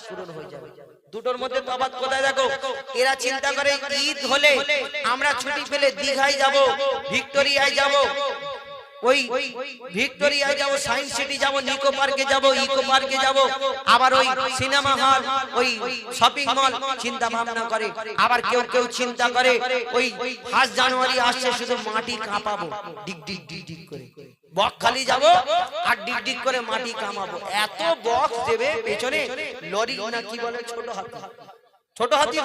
পূরণ হয়ে যাবে। দুটোর মধ্যে তফাৎ কোথায় দেখো? এরা চিন্তা করে ঈদ হলে আমরা ছুটি পেলে দীঘায় যাব, ভিক্টোরিয়ায় যাব, ওই ভিক্টোরিয়ায় যাব, সায়েন্স সিটি যাব, নিকো পার্কে যাব, ইকো পার্কে যাব, আবার ওই সিনেমা হল, ওই শপিং মল চিন্তা ভাবনা করে। আবার কেউ কেউ চিন্তা করে ওই 1 জানুয়ারি আসছে শুধু মাটি কাঁপাবো, ডিগ ডিগ ডিগ ডিগ করে বকখালি যাব আর ডিগ ডিগ করে মাটি কামাবো। এত বক্স দেবে পেছনে, লরি না কি বলে, ছোট হাতি,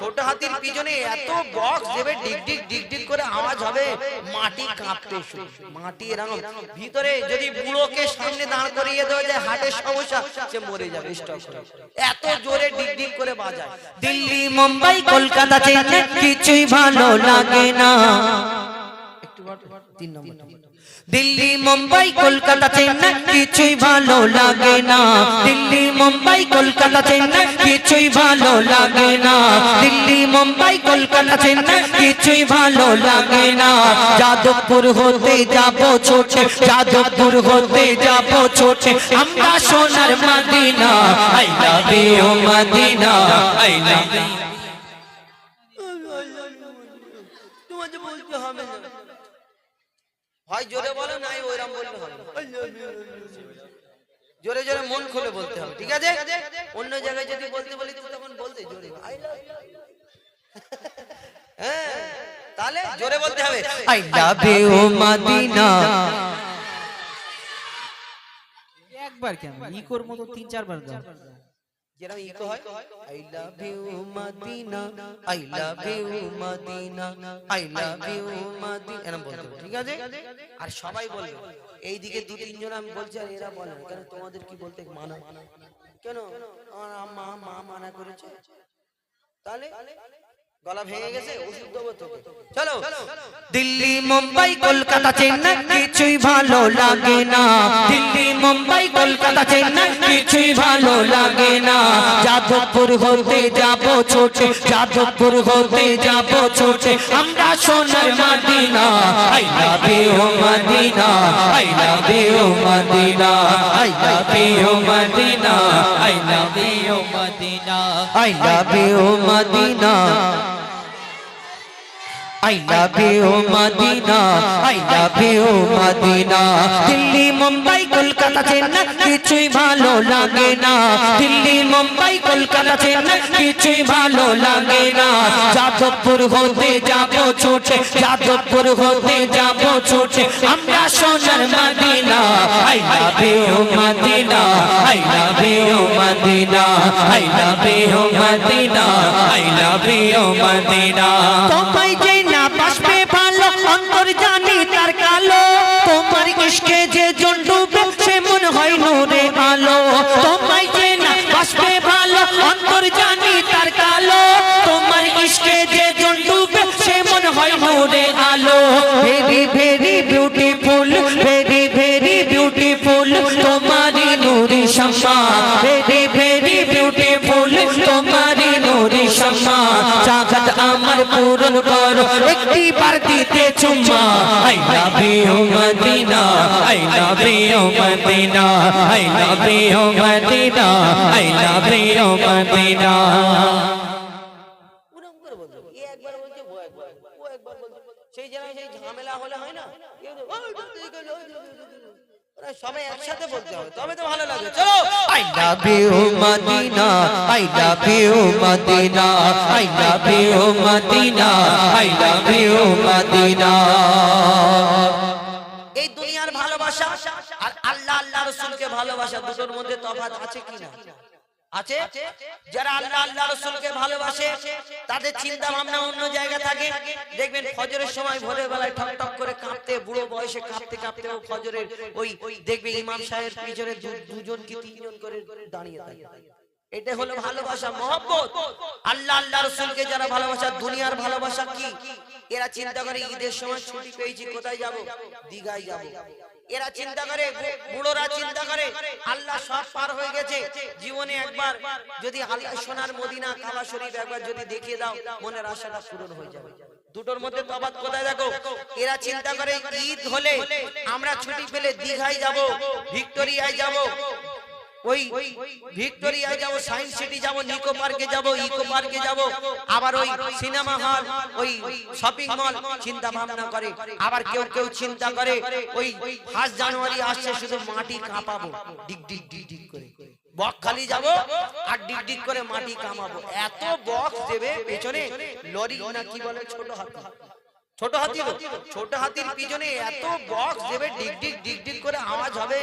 ছোট হাতির পিছনে এত বক্স দেবে, ডিগ ডিগ ডিগ ডিগ করে আওয়াজ হবে, মাটি কাঁপতে শুরু। মাটি এরকম ভিতরে যদি বুড়োকে সামনে দাঁড় করিয়ে দেওয়া যায়, হার্টের সমস্যা, সে মরে যাবে স্টক করে, এত জোরে ডিগ ডিগ করে বাজায়। দিল্লি মুম্বাই কলকাতা চেন্নাই কিছুই ভালো লাগে না। একটু 3 নম্বর। দিল্লি মুম্বাই কলকাতা চেন্নাই কিছুই ভালো লাগে না। দিল্লি মুম্বাই কলকাতা চেন্নাই কিছুই ভালো লাগে না। দিল্লি মুম্বাই কলকাতা চেন্নাই কিছুই ভালো লাগে না। যাদবপুর হতে যাব ছোটে, যাদবপুর হতে যাব ছোটে, আমরা সোনার Madina. I love you Madina, I love you. তোমাকে বলতে হবে না, হয় জোরে বলো, নাই ওইরকম বলতে হবে, জোরে জোরে মন খুলে বলতে হবে, ঠিক আছে? অন্য জায়গায় যদি বলতে বলি তখন বলতে জোরে, হ্যাঁ, তাহলে জোরে বলতে হবে, আই লাভ ইউ মদিনা। একবার কেন, ইকোর মতো 3-4 বার গাও। যেরকম ইকো হয়, I love you Madina, I love you Madina, I love you Madina, এরকম বলতে হবে, ঠিক আছে? আর সবাই বলবে, এইদিকে 2-3 জন আমি বলছি আর এরা বলে কেন, তোমাদের কি বলতে মানা কেন? আমার মা মানা করেছে, তাহলে গলা ভেঙে গেছে, ওষুধ দেবো তোকে, চলো। দিল্লি মুম্বাই কলকাতা চেন্নাই কিছুই ভালো লাগে না। দিল্লি মুম্বাই কলকাতা চেন্নাই কিছুই ভালো লাগে না। যাদবপুর হতে যাব ছোটে, যাদবপুর হতে যাব ছোটে, আমরা সোনার Madina. I love you Madina, I love you Madina, I love you Madina, I love you Madina, I love you Madina, I love you Madina, I love you Madina. Delhi Mumbai Kolkata Chennai কিছুই ভালো লাগে না। দিল্লি মুম্বাই কলকাতা চেন্নাই কিছুই ভালো লাগে না। যাদবপুর হতে যাব ছোটে, যাদবপুর হতে যাব ছোটে, আমরা সোনার Medina. I love you Madina, I love you Madina, I love you Madina, I love you Madina. তোমায় যে না বাসবে ভালো, অন্তর জানি তার কালো, তোমার ইশকে যে জন ডুবে সে মন হয় নূরে আলো। তোমায় যে না বাসবে ভালো, অন্তর জানি তার কালো, তোমার ইশকে যে জন ডুবে সে মন হয় নূরে আলো। Very very beautiful, very very beautiful, তোমারি নূরি শামা, ভেরি ভেরি বিউটিফুল, তোমারি নূরি শামা। চাহত আমার পূরণ করো, একটি বার দিতে চুম্মা। I love you Madina, I love you Madina, I love you Madina, I love you Madina. ওরকম করে বলতে হবে, এ একবার বলছে, ও একবার, ও একবার বলছে, সেই জায়গায় সেই ঝামেলা হলে হয় না, সবাই একসাথে বলতে হবে, তবে তো ভালো লাগে, চলো। I love you Madina, I love you Madina, I love you Madina, I love you Madina. এই দুনিয়ার ভালোবাসা আর আল্লাহ আল্লাহ রাসূলকে ভালোবাসা, দুটোর মধ্যে তফাৎ আছে কি না? আছে। যারা আল্লাহ আল্লাহ রাসূলকে ভালোবাসে তাদের চিন্তা ভাবনা অন্য জায়গা থাকে। দেখবেন ফজরের সময় ভোরের বেলায় ঠক ঠক করে কাঁপতে, বুড়ো বয়সে কাঁপতে কাঁপতে ও ফজরের ওই দেখবে ইমাম সাহেবের পিছনে 2জন কি 3 জন করে দাঁড়িয়ে থাকে। এটা হলো ভালোবাসা, মহব্বত। আল্লাহ আল্লাহ রাসূলকে যারা ভালোবাসা, দুনিয়ার ভালোবাসা কি? এরা চিন্তা করে ঈদের সময় ছুটি পেয়েছি, কোথায় যাব? দীঘায় যাব। এরা চিন্তা করে, বুড়োরা চিন্তা করে আল্লাহ সব পার হয়ে গেছে, জীবনে একবার যদি আল্লাহ সোনার মদিনা কাবা শরীফ একবার যদি দেখিয়ে দাও, মনের আশাটা পূরণ হয়ে যাবে। দুটোর মধ্যে তফাৎ কোথায় দেখো? এরা চিন্তা করে ঈদ হলে আমরা ছুটি পেলে দীঘায় যাব, ভিক্টোরিয়ায় যাব, ওই ভিক্টোরিয়ায় যাব, সায়েন্স সিটি যাব, নিকো পার্কে যাব, ইকো পার্কে যাব, আবার ওই সিনেমা হল, ওই শপিং মল চিন্তা ভাবনা করে। আবার কেউ কেউ চিন্তা করে ওই 1 জানুয়ারি আসছে শুধু মাটি কাঁপাবো, ডিগ ডিগ ডিগ ডিগ করে বকখালি যাব আর ডিগ ডিগ করে মাটি কামাবো। এত বক্স দেবে পেছনে, লরি না কি বলে, ছোট হাতি, ছোট হাতি, ছোট হাতির পিছনে এত বক্স দেবে, ডিগ ডিগ ডিগ ডিগ করে আওয়াজ হবে,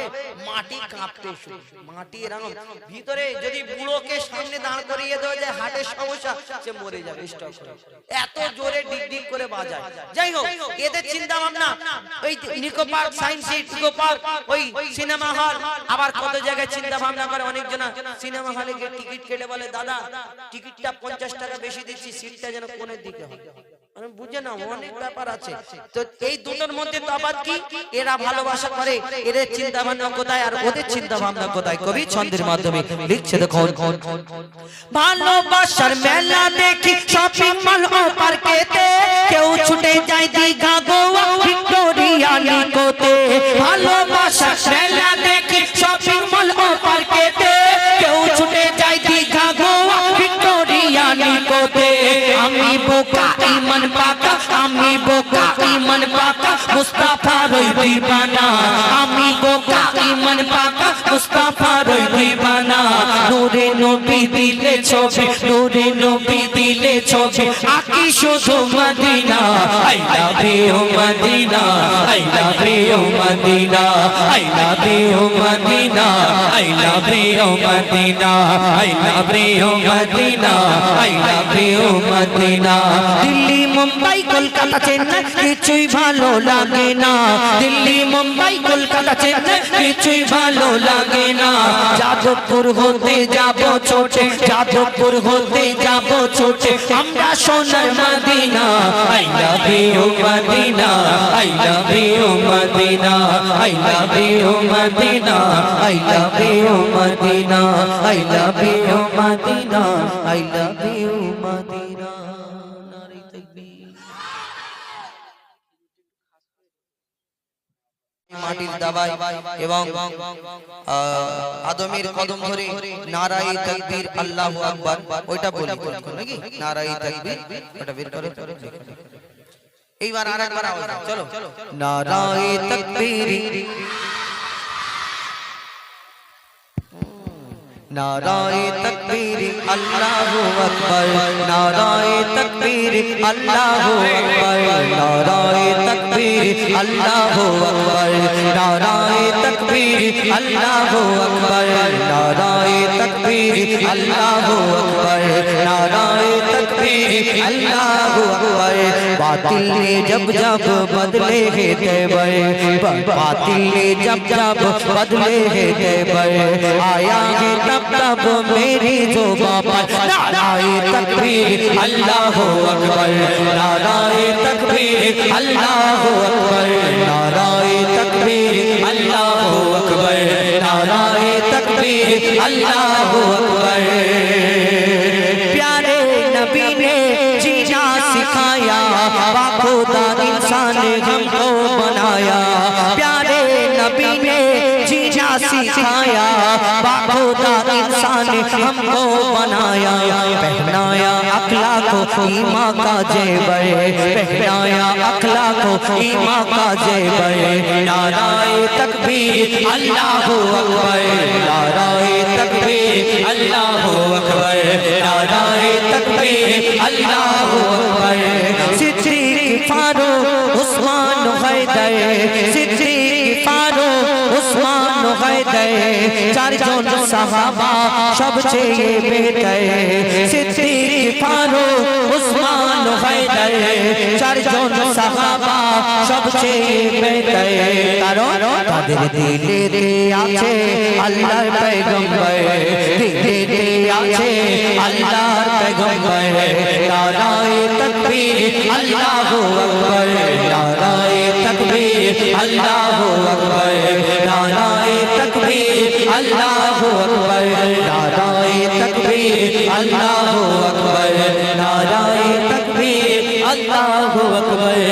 মাটি কাঁপতে শুরু। মাটি এরকম ভিতরে যদি বুড়োকে সামনে দাঁড় করিয়ে দেওয়া যায়, হার্টের সমস্যা, সে মরে যাবে স্টক করে, এত জোরে ডিগ ডিগ করে বাজায়। যাই হোক, এদের চিন্তা ভাবনা ওই Nicco Park, Science City, Eco Park, ওই সিনেমা হল, আবার কত জায়গায় চিন্তা ভাবনা করে। অনেক জন সিনেমা হলে গিয়ে টিকিট কেটে বলে, দাদা টিকিটটা 50 টাকা বেশি দিচ্ছি, সিটটা যেন কোণের দিকে হয়। আমি বুঝে না, অনেক ব্যাপার আছে। তো এই দুটোর মধ্যে তফাৎ কি? এরা ভালোবাসা করে, এদের চিন্তা ভাবনা কোথায় আর ওদের চিন্তা ভাবনা কোথায়? কবি ছন্দের মাধ্যমে লিখছে, দেখুন, ভালোবাসার মেলা দেখি শপিং মল ও পার্কেতে, কেউ ছুটে যায় দীঘা গোয়া ভিক্টোরিয়া নিকোতে। ভালোবাসার মেলা দেখি শপিং মল ও পার্কেতে, কেউ ছুটে যায় দীঘা গোয়া ভিক্টোরিয়া নিকোতে। আমি বোকা ইমান পাকা, আমি বোকা ইমান পাকা, মুস্তাফার ওই দিবানা। আমি বোকা ইমান পাকা, মুস্তাফার ওই দিবানা। নূরে নবী দিলে ছবি, নূরে নবী দিলে ছবি, আকি শুধু Madina. I love you Madina, I love you Madina, I love you Madina, I love you Madina, I love you Madina, I love you Madina. Delhi Mumbai Kolkata Chennai কিছুই ভালো লাগে না, দিল্লি মুম্বাই কলকাতা চেন্নাই কিছুই ভালো লাগে না। যাদবপুর হতে যাব ছোটে, যাদবপুর হতে যাব ছোটে, আমরা সোনার Madina. I love you Madina, I love you Madina, I love you Madina, I love you Madina, I love you Madina, I love you Madina. নারে তাকবীর। মাটির দাবাই এবং আদমের কদম ধরে নারায়ে তাকবীর আল্লাহু আকবার, ওইটা বলি নাকি? নারায়ে তাকবীর, ওটা বের করো। এইবার আরেকবার আওয়াজ, চলো, নারায়ে তাকবীর, নারায়ে তাকবীর আল্লাহু আকবার, নারায়ে তাকবীর আল্লাহু আকবার, নারায়ে তাকবীর আল্লাহু আকবার, নারায়ে তাকবীর আল্লাহু আকবার, নারায়ে তাকবীর আল্লাহু আকবার, নারায়ে তাকবীর আল্লাহু আকবার। बातिल ने जब जब बदले है तेवर, बातिल ने जब जब बदले है तेवर, आया है तब तब मेरी जुबां पर नाराए तकबीर अल्लाहु अकबर, नाराए तकबीर अल्लाहु अकबर, नाराए तकबीर अल्लाहु अकबर, नाराए तकबीर अल्लाहु अकबर। प्यारे नबी ने जीना सिखाया, बाखुदा इंसान हमको बनाया। प्यारे नबी ने जीना सिखाया, बाखुदा इंसान हमको बनाया। पहनाया अखलाको ईमान का जेवर, पहनाया अखलाको ईमान का जेवर। नाराए तकबीर अल्लाहु अकबर, नाराए तकबीर अल्लाहु अकबर, नाराए तकबीर अल्लाहु अकबर। सिद्दीक फारूक उस्मान हैदर, सिद्दीक फारूक उस्मान हैदर, चारজন সাহাবা সবচেয়ে বেহতর। সিদ্দীক ফারুক উসমান हैदर, চারজন সাহাবা সবচেয়ে বেহতর। কারণ তাদের দিলেতে আছে আল্লাহর পয়গম্বর, দিলেতে আছে আল্লাহর পয়গম্বর। নারায়ে তাকবীর আল্লাহু আকবার, নারায়ে তাকবীর আল্লাহু আকবার, নারায়ে তাকবীর আল্লাহু আকবার, নারায়ে তাকবীর আল্লাহু আকবার, নারায়ে তাকবীর আল্লাহু আকবার।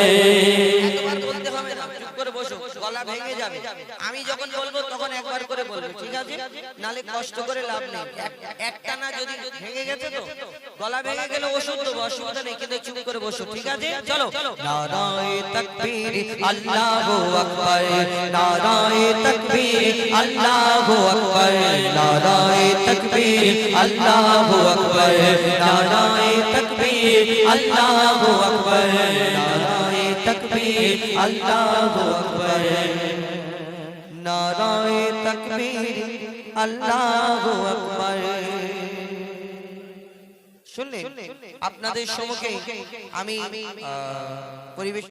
একবার বলতে হবে না, চুপ করে বসো, গলা ভেঙে যাবে। আমি যখন বলবো তখন একবার করে বলবে, ঠিক আছে? নালে কষ্ট করে লাভ নেই। একটা না যদি ভেঙে গেছে তো গলা ভেঙে গেলে ওষুধ দেবো, অসুবিধা নেই, কিন্তু চুপ করে বসো, ঠিক আছে? চলো। নারায়ে তাকবীর আল্লাহু আকবার, নারায়ে তাকবীর আল্লাহু আকবার, নারায়ে তাকবীর আল্লাহু আকবার, নারায়ে তাকবীর আল্লাহু আকবার, নারায়ে তাকবীর আল্লাহু আকবার, নারায়ে তাকবীর আল্লাহু আকবার। শুনলে আপনাদের সম্মুখে আমি পরিবেশ